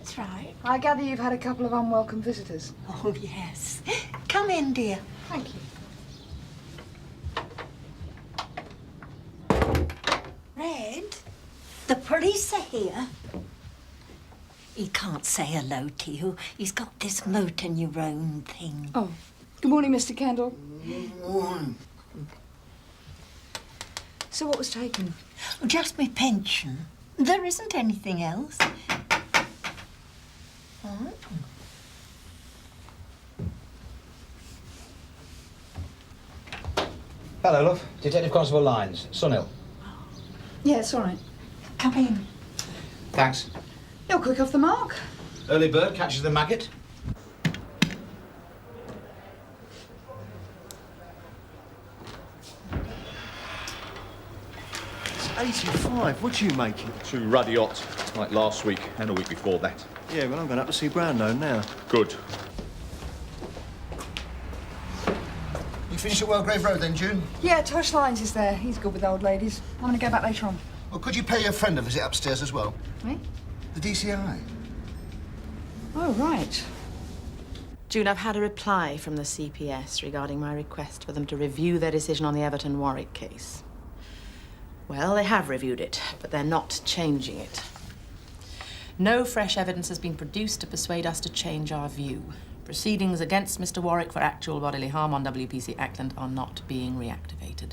That's right. I gather you've had a couple of unwelcome visitors. Oh, yes. Come in, dear. Thank you. Red, the police are here. He can't say hello to you. He's got this motor neurone thing. Oh, good morning, Mr. Kendall. Good morning. So what was taken? Just my pension. There isn't anything else. Oh. Hello, love. Detective Constable Lyons. Scannell. Yeah, it's all right. Come in. Thanks. You're quick off the mark. Early bird catches the maggot. It's 85. What do you make it? 2 ruddy hot, like last week and a week before that. Yeah, well, I'm going up to see Brownlow now. Good. You finished at Wellgrave Road then, June? Yeah, Tosh Lyons is there. He's good with old ladies. I'm going to go back later on. Well, could you pay your friend a visit upstairs as well? Me? The DCI. Oh, right. June, I've had a reply from the CPS regarding my request for them to review their decision on the Everton-Warwick case. Well, they have reviewed it, but they're not changing it. No fresh evidence has been produced to persuade us to change our view. Proceedings against Mr. Warwick for actual bodily harm on WPC Ackland are not being reactivated.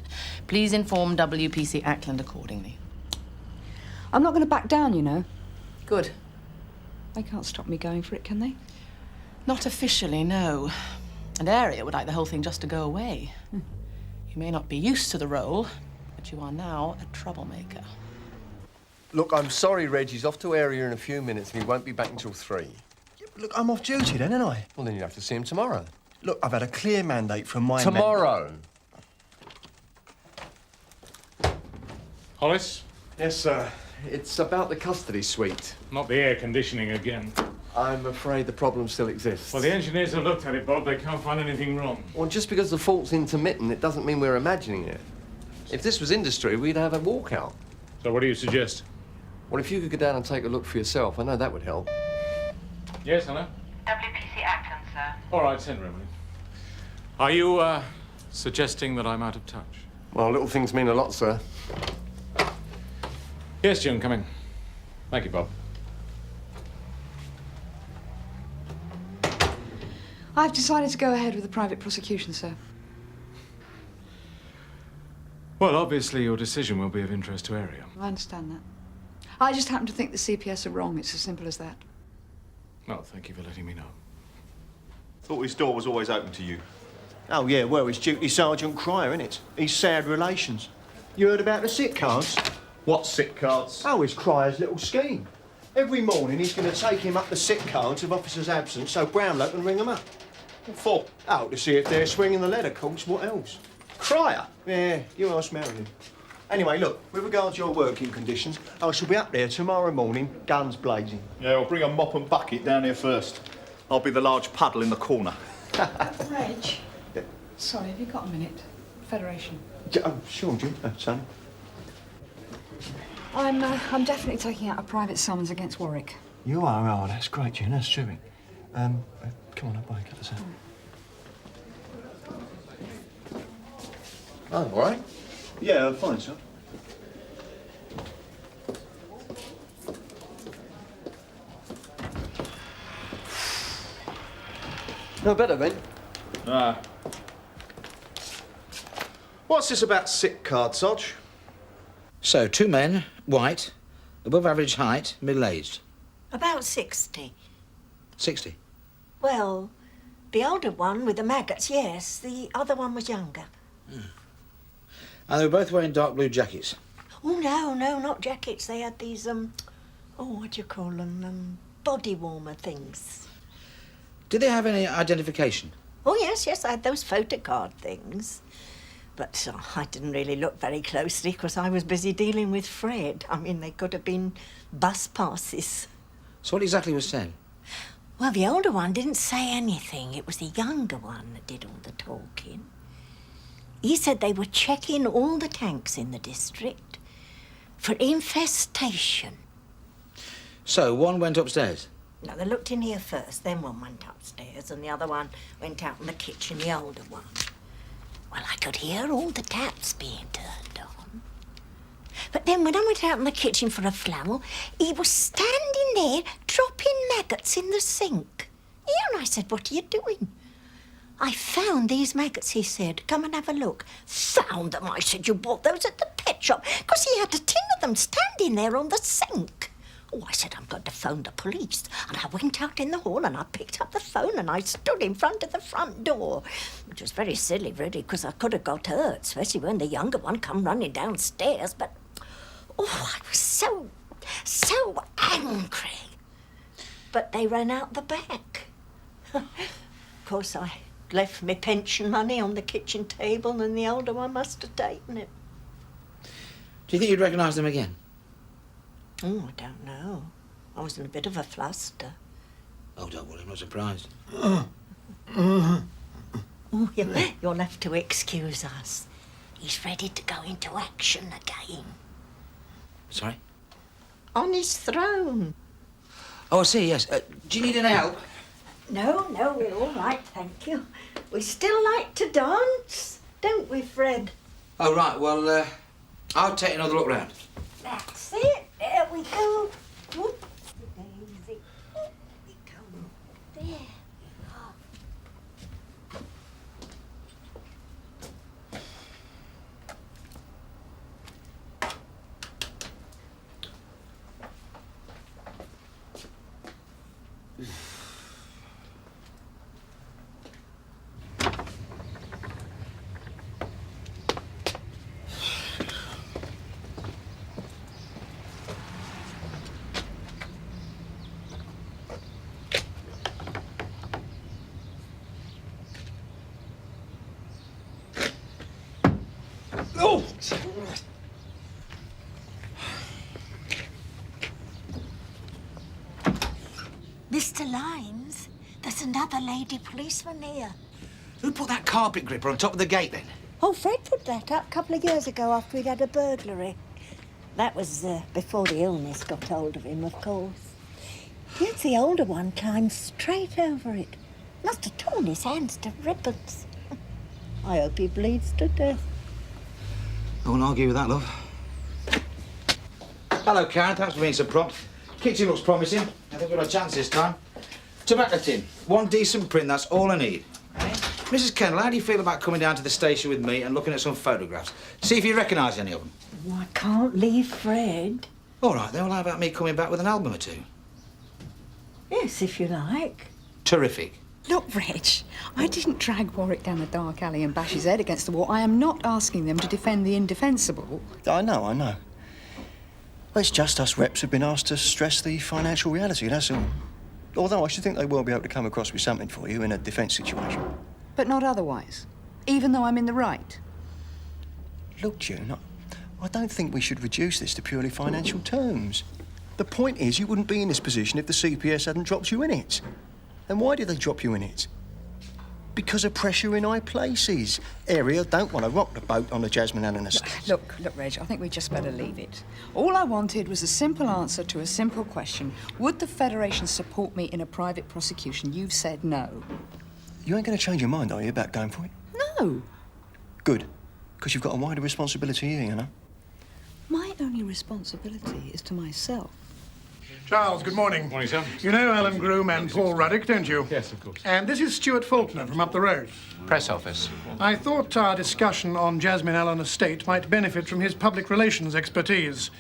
Please inform WPC Ackland accordingly. I'm not going to back down, you know. Good. They can't stop me going for it, can they? Not officially, no. And Area would like the whole thing just to go away. You may not be used to the role, but you are now a troublemaker. Look, I'm sorry, Reggie's off to Area in a few minutes and he won't be back until 3. Yeah, look, I'm off duty then, ain't I? Well, then you'll have to see him tomorrow. Look, I've had a clear mandate from my... Tomorrow? Hollis? Yes, sir. It's about the custody suite. Not the air conditioning again. I'm afraid the problem still exists. Well, the engineers have looked at it, Bob. They can't find anything wrong. Well, just because the fault's intermittent, it doesn't mean we're imagining it. If this was industry, we'd have a walkout. So what do you suggest? Well, if you could go down and take a look for yourself, I know that would help. Yes, hello? WPC Ackland, sir. All right, send her in. Are you, suggesting that I'm out of touch? Well, little things mean a lot, sir. Yes, June, come in. Thank you, Bob. I've decided to go ahead with the private prosecution, sir. Well, obviously your decision will be of interest to Area. I understand that. I just happen to think the CPS are wrong. It's as simple as that. Well, thank you for letting me know. Thought his door was always open to you. Oh, yeah, well, it's Duty Sergeant Cryer, innit? He's sad relations. You heard about the sick cards? What sick cards? Oh, it's Cryer's little scheme. Every morning he's going to take him up the sick cards of officers absent so Brownlow can ring them up. What for? Oh, to see if they're swinging the lead, of course. What else? Cryer? Yeah, you ask Marilyn. Anyway, look, with regard to your working conditions, I shall be up there tomorrow morning, guns blazing. Yeah, well, bring a mop and bucket down here first. I'll be the large puddle in the corner. Reg? Sorry, have you got a minute? Federation. Yeah, oh, sure, Jim. Sonny. I'm definitely taking out a private summons against Warwick. You are? Oh, that's great, Jim. That's terrific. Come on, up, cut us out. Oh, all right. Yeah, fine, sir. No better, then. Ah. What's this about sick card, Sodge? So, 2 men, white, above average height, middle-aged. About 60. 60. Well, the older one with the maggots, yes. The other one was younger. And they were both wearing dark blue jackets. Oh, no, not jackets. They had these, oh, what do you call them? Body warmer things. Did they have any identification? Oh, yes, I had those photocard things. But I didn't really look very closely because I was busy dealing with Fred. I mean, they could have been bus passes. So what exactly was said? Well, the older one didn't say anything. It was the younger one that did all the talking. He said they were checking all the tanks in the district for infestation. So, one went upstairs? No, they looked in here first, then one went upstairs and the other one went out in the kitchen, the older one. Well, I could hear all the taps being turned on. But then when I went out in the kitchen for a flannel, he was standing there dropping maggots in the sink. Yeah, and I said, "What are you doing?" "I found these maggots," he said. "Come and have a look." "Found them?" I said. "You bought those at the pet shop?" Because he had a tin of them standing there on the sink. "Oh," I said, "I'm going to phone the police." And I went out in the hall and I picked up the phone and I stood in front of the front door, which was very silly, really, because I could have got hurt, especially when the younger one come running downstairs. But, oh, I was so angry. But they ran out the back. Of course, I left my pension money on the kitchen table and the older one must have taken it. Do you think you'd recognise them again? Oh, I don't know. I was in a bit of a fluster. Oh, don't worry, I'm not surprised. Oh, you'll have to excuse us. He's ready to go into action again. Sorry? On his throne. Oh, I see, yes. Do you need any help? No, we're all right, thank you. We still like to dance, don't we, Fred? Oh, right, well, I'll take another look round. That's it. There we go. Whoopsie-daisy. There we go. There we are. Mr. Lyons, there's another lady policeman here. Who put that carpet gripper on top of the gate, then? Oh, Fred put that up a couple of years ago after we'd had a burglary. That was before the illness got hold of him, of course. Yes, the older one climbed straight over it. Must have torn his hands to ribbons. I hope he bleeds to death. I won't argue with that, love. Hello, Karen. Thanks for being so prompt. Kitchen looks promising. I think we've got a chance this time. Tobacco tin. One decent print, that's all I need. Mrs. Scannell, how do you feel about coming down to the station with me and looking at some photographs? See if you recognise any of them. Oh, I can't leave Fred. All right, then. Well, how about me coming back with an album or two? Yes, if you like. Terrific. Look, Reg, I didn't drag Warwick down a dark alley and bash his head against the wall. I am not asking them to defend the indefensible. I know. Well, it's just us reps have been asked to stress the financial reality, that's all. Although I should think they will be able to come across with something for you in a defence situation. But not otherwise, even though I'm in the right. Look, June, I don't think we should reduce this to purely financial terms. The point is, you wouldn't be in this position if the CPS hadn't dropped you in it. And why did they drop you in it? Because of pressure in high places. Area don't want to rock the boat on the Jasmine Allen estate. Look, Reg, I think we just better leave it. All I wanted was a simple answer to a simple question. Would the Federation support me in a private prosecution? You've said no. You ain't going to change your mind, are you, about going for it? No. Good. Because you've got a wider responsibility here, you know. My only responsibility is to myself. Charles, good morning. Morning, sir. You know Alan Groom and Paul Ruddock, don't you? Yes, of course. And this is Stuart Faulkner from up the road. Press office. I thought our discussion on Jasmine Allen estate might benefit from his public relations expertise.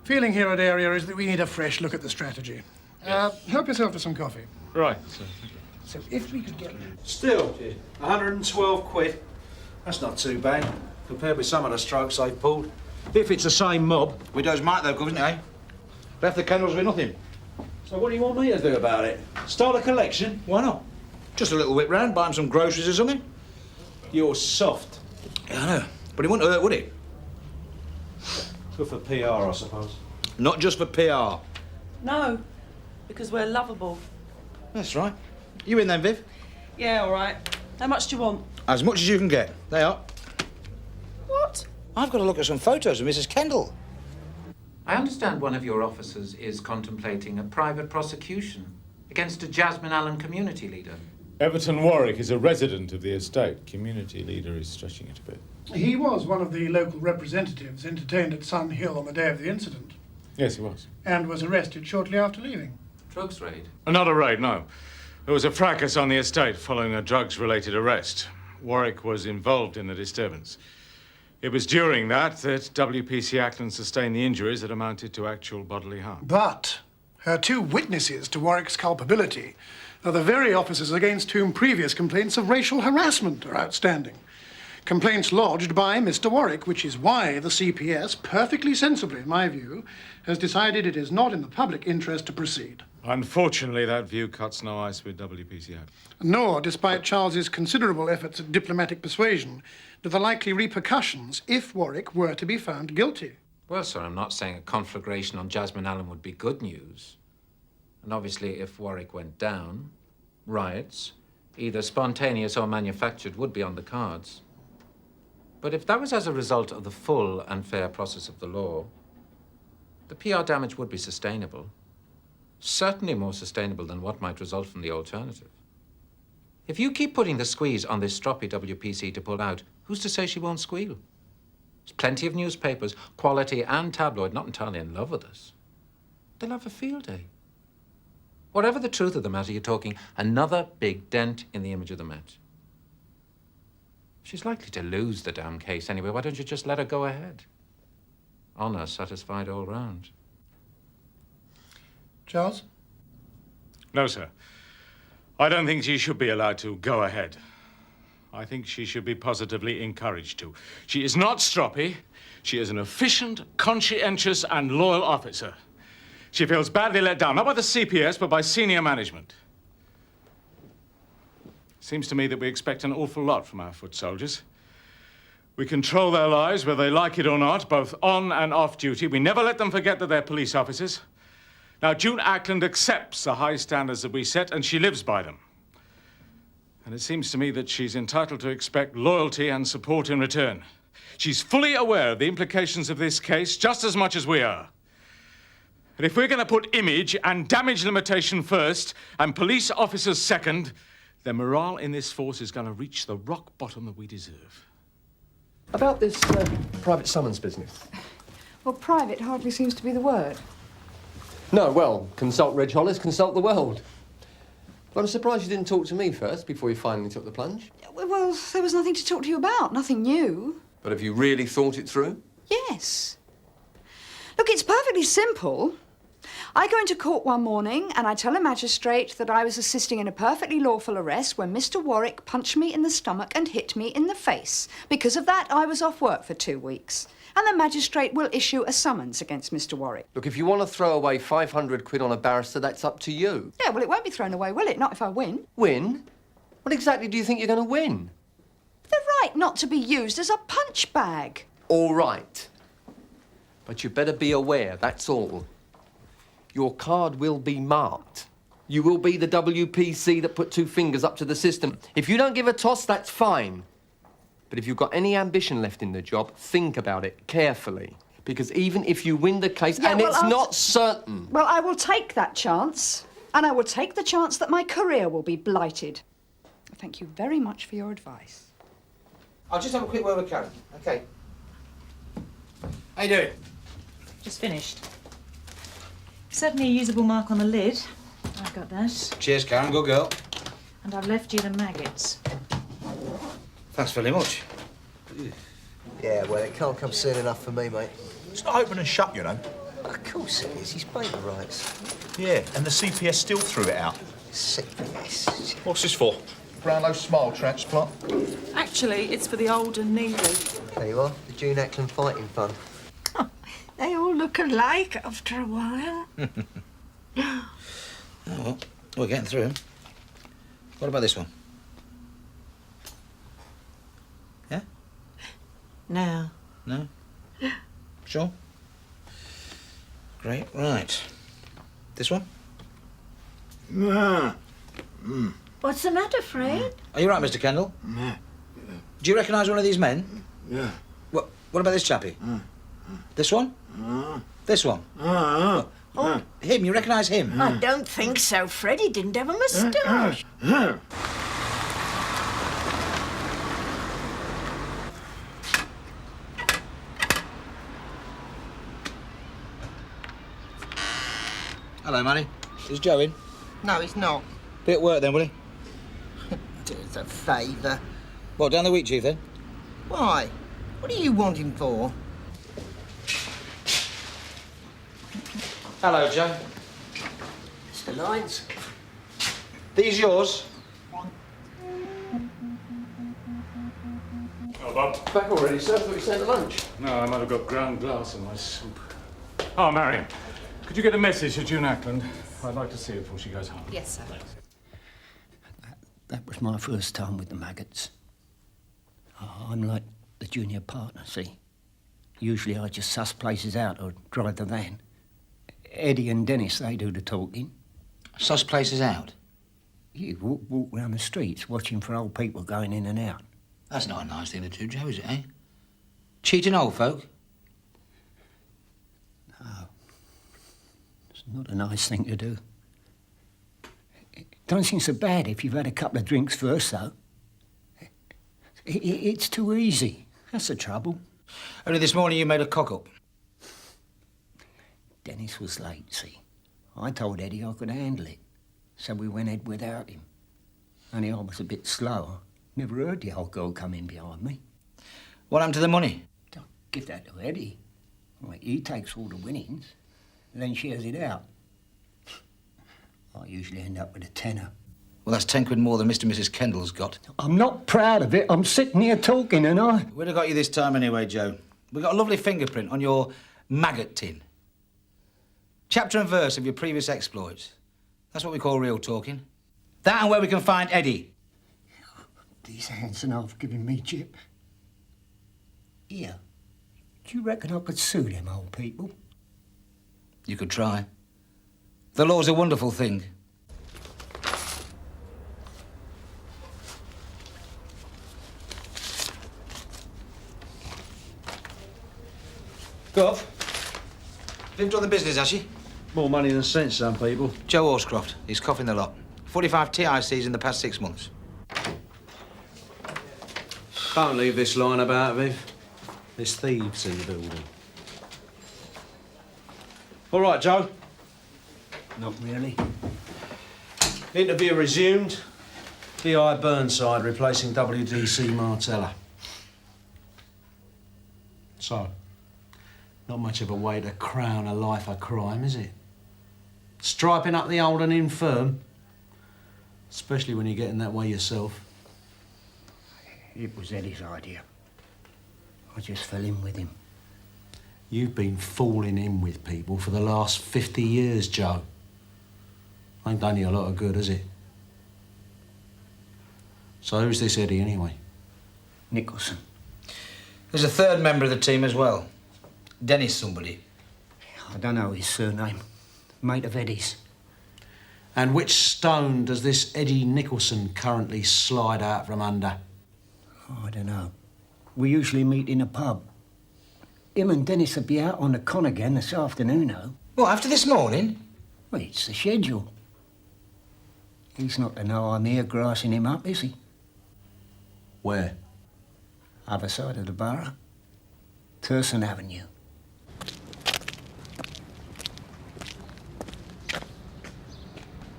Feeling here at Area is that we need a fresh look at the strategy. Help yourself to some coffee. Right, sir. So if we could get... Still, 112 quid. That's not too bad, compared with some of the strokes I've pulled. If it's the same mob. Widow's mite, though, isn't it, eh? Left the kennels with nothing. So what do you want me to do about it? Start a collection? Why not? Just a little whip round, buy him some groceries or something. You're soft. Yeah, I know. But it wouldn't hurt, would it? Good for PR, I suppose. Not just for PR. No, because we're lovable. That's right. You in then, Viv? Yeah, all right. How much do you want? As much as you can get. They are. What? I've got to look at some photos of Mrs. Kendall. I understand one of your officers is contemplating a private prosecution. Against a Jasmine Allen community leader? Everton Warwick is a resident of the estate. Community leader is stretching it a bit. He was one of the local representatives entertained at Sun Hill on the day of the incident. Yes, he was. And was arrested shortly after leaving. Drugs raid? Not a raid, no. There was a fracas on the estate following a drugs-related arrest. Warwick was involved in the disturbance. It was during that WPC Ackland sustained the injuries that amounted to actual bodily harm. But her two witnesses to Warwick's culpability are the very officers against whom previous complaints of racial harassment are outstanding. Complaints lodged by Mr. Warwick, which is why the CPS, perfectly sensibly in my view, has decided it is not in the public interest to proceed. Unfortunately, that view cuts no ice with WPC Ackland. Nor, despite Charles's considerable efforts at diplomatic persuasion, do the likely repercussions if Warwick were to be found guilty. Well, sir, I'm not saying a conflagration on Jasmine Allen would be good news. And obviously, if Warwick went down, riots, either spontaneous or manufactured, would be on the cards. But if that was as a result of the full and fair process of the law, the PR damage would be sustainable. Certainly more sustainable than what might result from the alternative. If you keep putting the squeeze on this stroppy WPC to pull out, who's to say she won't squeal? There's plenty of newspapers, quality and tabloid, not entirely in love with us. They'll have a field day. Whatever the truth of the matter, you're talking another big dent in the image of the Met. She's likely to lose the damn case anyway. Why don't you just let her go ahead? Honour satisfied all round. Charles? No, sir. I don't think she should be allowed to go ahead. I think she should be positively encouraged to. She is not stroppy. She is an efficient, conscientious, and loyal officer. She feels badly let down, not by the CPS, but by senior management. Seems to me that we expect an awful lot from our foot soldiers. We control their lives, whether they like it or not, both on and off duty. We never let them forget that they're police officers. Now, June Ackland accepts the high standards that we set, and she lives by them. And it seems to me that she's entitled to expect loyalty and support in return. She's fully aware of the implications of this case, just as much as we are. And if we're going to put image and damage limitation first, and police officers second, then morale in this force is going to reach the rock bottom that we deserve. About this private summons business. Well, private hardly seems to be the word. No, well, consult Reg Hollis, consult the world. But I'm surprised you didn't talk to me first before you finally took the plunge. Well, there was nothing to talk to you about, nothing new. But have you really thought it through? Yes. Look, it's perfectly simple. I go into court one morning and I tell a magistrate that I was assisting in a perfectly lawful arrest when Mr. Warwick punched me in the stomach and hit me in the face. Because of that, I was off work for 2 weeks. And the magistrate will issue a summons against Mr. Warwick. Look, if you want to throw away 500 quid on a barrister, that's up to you. Yeah, well, it won't be thrown away, will it? Not if I win. Win? What exactly do you think you're going to win? The right not to be used as a punch bag. All right. But you better be aware, that's all. Your card will be marked. You will be the WPC that put 2 fingers up to the system. If you don't give a toss, that's fine. But if you've got any ambition left in the job, think about it carefully. Because even if you win the case, Yeah, and well, it's not certain. Well, I will take that chance. And I will take the chance that my career will be blighted. Thank you very much for your advice. I'll just have a quick word with Karen. Okay. How you doing? Just finished. Certainly a usable mark on the lid. I've got that. Cheers, Karen. Good girl. And I've left you the maggots. Thanks very much. Yeah, well, it can't come soon enough for me, mate. It's not open and shut, you know. Of course it is. He's paper rights. Yeah, and the CPS still threw it out. CPS? What's this for? Brownlow smile transplant. Actually, it's for the old and needy. There you are, the June Ackland Fighting Fund. They all look alike after a while. Oh, well, we're getting through. What about this one? Yeah? No. No? Sure? Great, right. This one? What's the matter, Fred? Are you right, Mr. Kendall? Do you recognise one of these men? Yeah. What about this chappie? This one? This one? You Oh. Him, you recognise him? I don't think so. Freddie didn't have a moustache. Hello, Manny. Is Joe in? No, he's not. Be at work then, will he? Do us a favour. What, down the week, Chief, then? Why? What do you want him for? Hello, Joe. Mr. Lyons. These yours? Oh, Bob. Back already, sir? I thought you sent to lunch. No, I might have got ground glass in my soup. Oh, Marion, could you get a message to June Ackland? I'd like to see her before she goes home. Yes, sir. That was my first time with the maggots. I'm like the junior partner, see? Usually I just suss places out or drive the van. Eddie and Dennis, they do the talking. Suss places out? You walk round the streets watching for old people going in and out. That's not a nice thing to do, Joe, is it, eh? Cheating old folk? No. It's not a nice thing to do. It don't seem so bad if you've had a couple of drinks first, though. It's too easy. That's the trouble. Only this morning you made a cock-up. Dennis was late, see? I told Eddie I could handle it, so we went ahead without him. Only I was a bit slow. Never heard the old girl come in behind me. What happened to the money? Don't give that to Eddie. Well, he takes all the winnings, and then shares it out. I usually end up with a tenner. Well, that's 10 quid more than Mr. and Mrs. Kendall's got. I'm not proud of it. I'm sitting here talking, and I... We'd have got you this time anyway, Joe. We got a lovely fingerprint on your maggot tin. Chapter and verse of your previous exploits. That's what we call real talking. That and where we can find Eddie. These hands and half giving me Jip. Here, do you reckon I could sue them old people? You could try. The law's a wonderful thing. Gov, Viv's done the business, has she? More money than sense, some people. Joe Horscroft. He's coughing the lot. 45 TICs in the past 6 months. Can't leave this line about, Viv. There's thieves in the building. All right, Joe. Not really. Interview resumed. B.I. Burnside replacing WDC Martella. So, not much of a way to crown a life of crime, is it? Striping up the old and infirm. Especially when you're getting that way yourself. It was Eddie's idea. I just fell in with him. You've been falling in with people for the last 50 years, Joe. Ain't done you a lot of good, has it? So who's this Eddie, anyway? Nicholson. There's a third member of the team as well. Dennis somebody. I don't know his surname. Mate of Eddie's. And which stone does this Eddie Nicholson currently slide out from under? Oh, I don't know. We usually meet in a pub. Him and Dennis will be out on the con again this afternoon, though. What, after this morning? Well, it's the schedule. He's not to know I'm here grassing him up, is he? Where? Other side of the borough. Turson Avenue.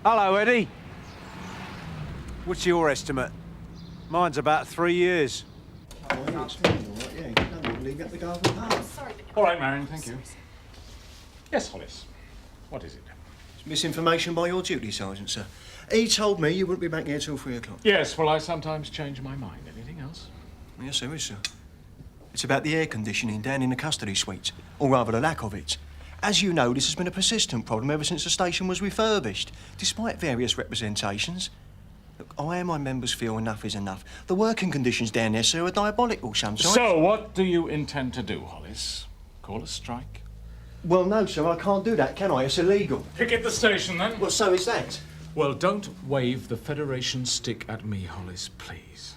Hello, Eddie. What's your estimate? Mine's about 3 years. All right, Marion, thank you. Yes, Hollis. What is it? It's misinformation by your duty sergeant, sir. He told me you wouldn't be back here till 3 o'clock. Yes, well, I sometimes change my mind. Anything else? Yes, there is, sir. It's about the air conditioning down in the custody suites, or rather the lack of it. As you know, this has been a persistent problem ever since the station was refurbished, despite various representations. Look, I and my members feel enough is enough. The working conditions down there, sir, are diabolical sometimes. So, what do you intend to do, Hollis? Call a strike? Well, no, sir, I can't do that, can I? It's illegal. Picket the station, then. Well, so is that. Well, don't wave the Federation stick at me, Hollis, please.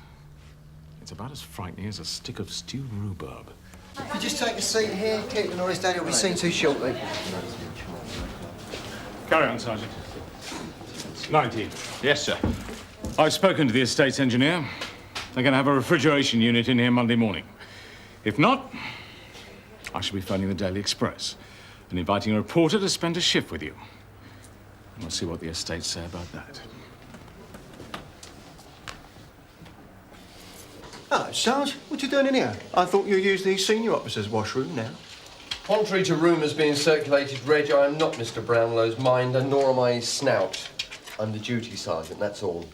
It's about as frightening as a stick of stewed rhubarb. If you just take a seat here, keep the noise down, you'll be seen to shortly. Carry on, Sergeant. 19. Yes, sir. I've spoken to the estate's engineer. They're going to have a refrigeration unit in here Monday morning. If not, I shall be phoning the Daily Express and inviting a reporter to spend a shift with you. And we'll see what the estates say about that. Hello, Sarge. What you doing in here? I thought you used the senior officer's washroom now. Contrary to rumours being circulated, Reg, I am not Mr. Brownlow's minder, nor am I his snout. I'm the duty sergeant, that's all.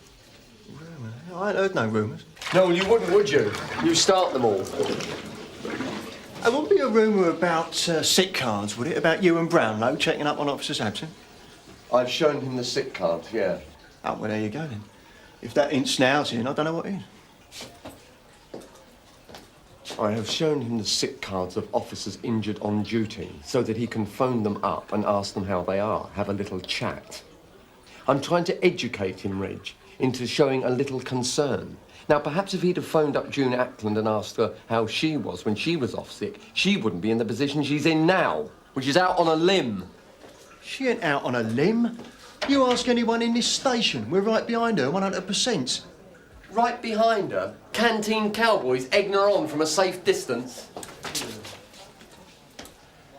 Rumour? I ain't heard no rumours. No, you wouldn't, would you? You start them all. It wouldn't be a rumour about sick cards, would it? About you and Brownlow checking up on officers absent? I've shown him the sick card, yeah. Oh, well, there you go, then. If that ain't snouting, I don't know what is. I have shown him the sick cards of officers injured on duty so that he can phone them up and ask them how they are, have a little chat. I'm trying to educate him, Reg, into showing a little concern. Now, perhaps if he'd have phoned up June Ackland and asked her how she was when she was off sick, she wouldn't be in the position she's in now, which is out on a limb. She ain't out on a limb. You ask anyone in this station. We're right behind her, 100%. Right behind her, canteen cowboys egging her on from a safe distance.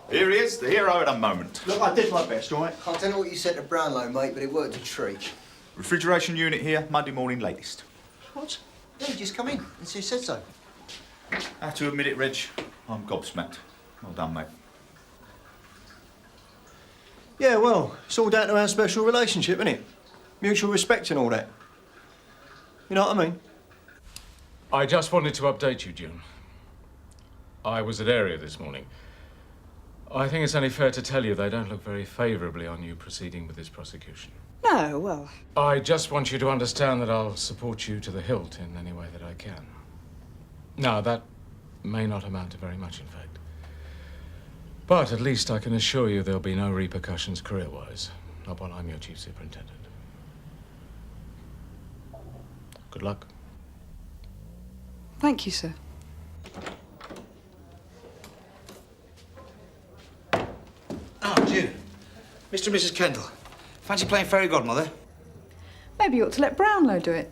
Here he is, the hero at the moment. Look, I did my best, all right? I don't know what you said to Brownlow, mate, but it worked a treat. Refrigeration unit here, Monday morning latest. What? Yeah, just come in. That's who said so. I have to admit it, Reg. I'm gobsmacked. Well done, mate. Yeah, well, it's all down to our special relationship, isn't it? Mutual respect and all that. You know what I mean? I just wanted to update you, June. I was at area this morning. I think it's only fair to tell you they don't look very favourably on you proceeding with this prosecution. No, well, I just want you to understand that I'll support you to the hilt in any way that I can. Now, that may not amount to very much, in fact. But at least I can assure you there'll be no repercussions career-wise, not while I'm your chief superintendent. Good luck. thank you, sir. Oh, June. Mr. and Mrs. Kendall. Fancy playing fairy godmother? Maybe you ought to let Brownlow do it.